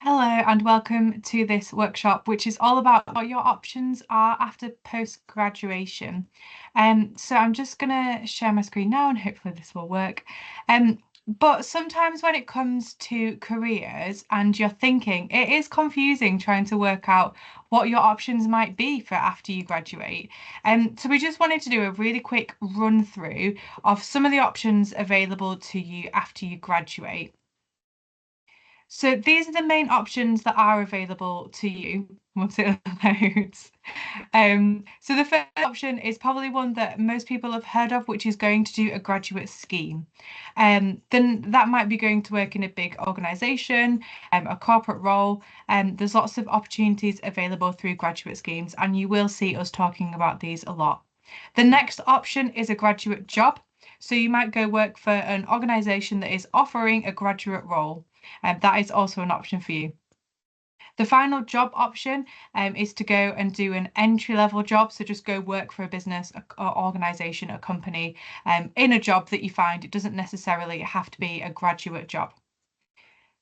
Hello and welcome to this workshop, which is all about what your options are after post-graduation. So I'm just going to share my screen now and hopefully this will work. But sometimes when it comes to careers and you're thinking, it is confusing trying to work out what your options might be for after you graduate. So we just wanted to do a really quick run through of some of the options available to you after you graduate. So these are the main options that are available to you once it loads. So the first option is probably one that most people have heard of, which is going to do a graduate scheme. Then that might be going to work in a big organisation, a corporate role. There's lots of opportunities available through graduate schemes, and you will see us talking about these a lot. The next option is a graduate job. So you might go work for an organisation that is offering a graduate role. That is also an option for you. The final job option is to go and do an entry-level job. So just go work for a business, or organisation, a company in a job that you find. It doesn't necessarily have to be a graduate job.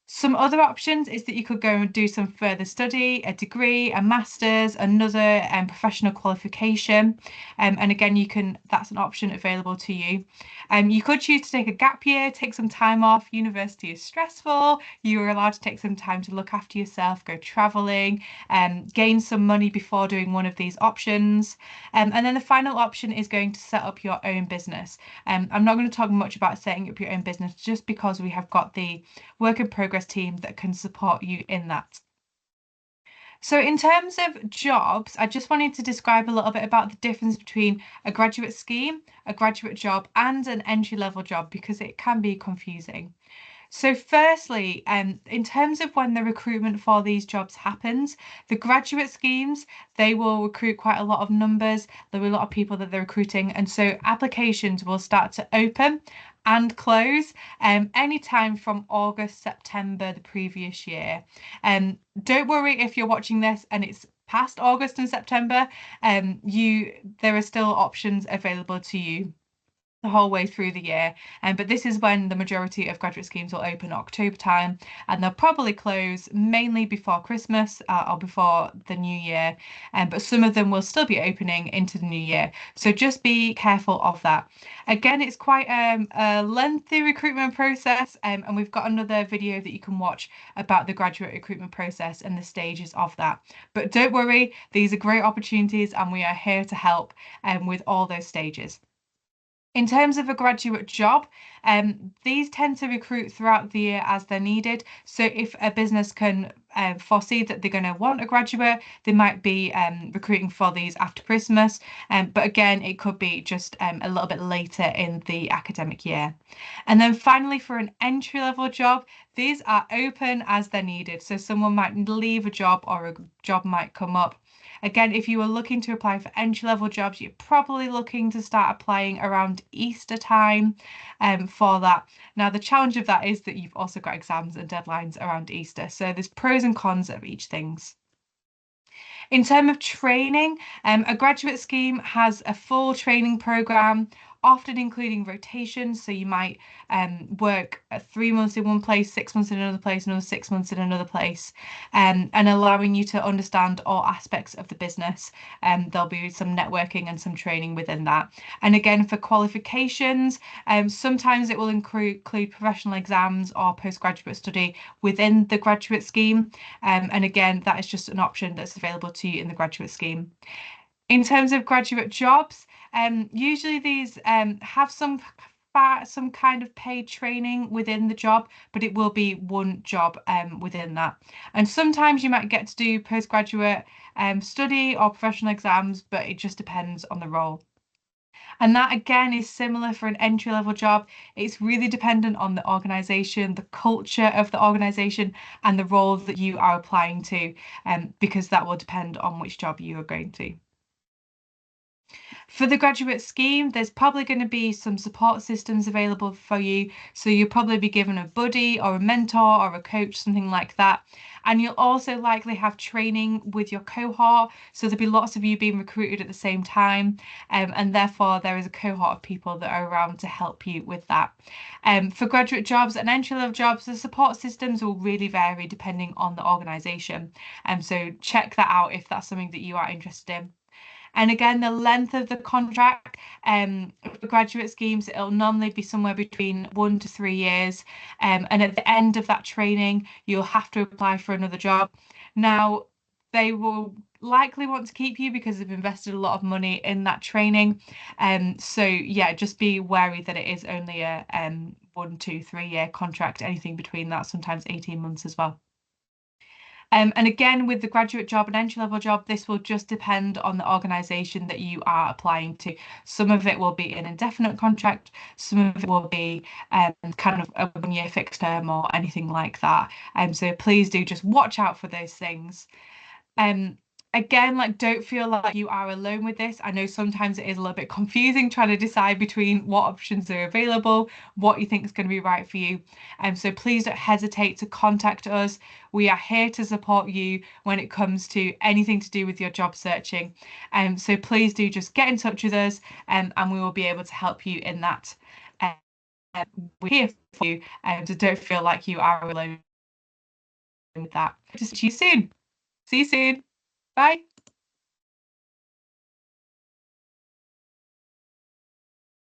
Some other options is that you could go and do some further study, a degree, a master's, another professional qualification. And again, that's an option available to you. You could choose to take a gap year, take some time off. University is stressful. You are allowed to take some time to look after yourself, go traveling, gain some money before doing one of these options. And then the final option is going to set up your own business. I'm not going to talk much about setting up your own business just because we have got the work in progress team that can support you in that. So in terms of jobs, I just wanted to describe a little bit about the difference between a graduate scheme, a graduate job, and an entry-level job because it can be confusing. So firstly, in terms of when the recruitment for these jobs happens, the graduate schemes, they will recruit quite a lot of numbers. There'll be a lot of people that they're recruiting. And so applications will start to open and close anytime from August, September the previous year. Don't worry if you're watching this and it's past August and September, there are still options available to you the whole way through the year. But this is when the majority of graduate schemes will open October time, and they'll probably close mainly before Christmas or before the new year. But some of them will still be opening into the new year. So just be careful of that. Again, it's quite a lengthy recruitment process, and we've got another video that you can watch about the graduate recruitment process and the stages of that. But don't worry, these are great opportunities, and we are here to help with all those stages. In terms of a graduate job, these tend to recruit throughout the year as they're needed. So if a business can foresee that they're going to want a graduate, they might be recruiting for these after Christmas. But again, it could be just a little bit later in the academic year. And then finally, for an entry-level job, these are open as they're needed. So someone might leave a job or a job might come up. Again, if you are looking to apply for entry-level jobs, you're probably looking to start applying around Easter time for that. Now, the challenge of that is that you've also got exams and deadlines around Easter. So there's pros and cons of each things. In terms of training, a graduate scheme has a full training program, often including rotations. So you might work 3 months in one place, 6 months in another place, another 6 months in another place, and allowing you to understand all aspects of the business. There'll be some networking and some training within that. And again, for qualifications, sometimes it will include professional exams or postgraduate study within the graduate scheme. And again, that is just an option that's available to you in the graduate scheme. In terms of graduate jobs, usually these have some kind of paid training within the job, but it will be one job within that. And sometimes you might get to do postgraduate study or professional exams, but it just depends on the role. And that again is similar for an entry-level job. It's really dependent on the organisation, the culture of the organisation, and the role that you are applying to, because that will depend on which job you are going to. For the graduate scheme, there's probably going to be some support systems available for you. So you'll probably be given a buddy or a mentor or a coach, something like that. And you'll also likely have training with your cohort. So there'll be lots of you being recruited at the same time. And therefore, there is a cohort of people that are around to help you with that. For graduate jobs and entry-level jobs, the support systems will really vary depending on the organisation. So check that out if that's something that you are interested in. And again, the length of the contract for graduate schemes, it'll normally be somewhere between 1 to 3 years. And at the end of that training, you'll have to apply for another job. Now, they will likely want to keep you because they've invested a lot of money in that training. So yeah, just be wary that it is only a 1 to 3 year contract, anything between that, sometimes 18 months as well. And again, with the graduate job and entry-level job, this will just depend on the organisation that you are applying to. Some of it will be an indefinite contract, some of it will be kind of a 1 year fixed term or anything like that. So please do just watch out for those things. Again, like, don't feel like you are alone with this. I know sometimes it is a little bit confusing trying to decide between what options are available, what you think is going to be right for you. So please don't hesitate to contact us. We are here to support you when it comes to anything to do with your job searching. So please do just get in touch with us, and we will be able to help you in that. We're here for you, so don't feel like you are alone with that. Just see you soon. See you soon. Bye.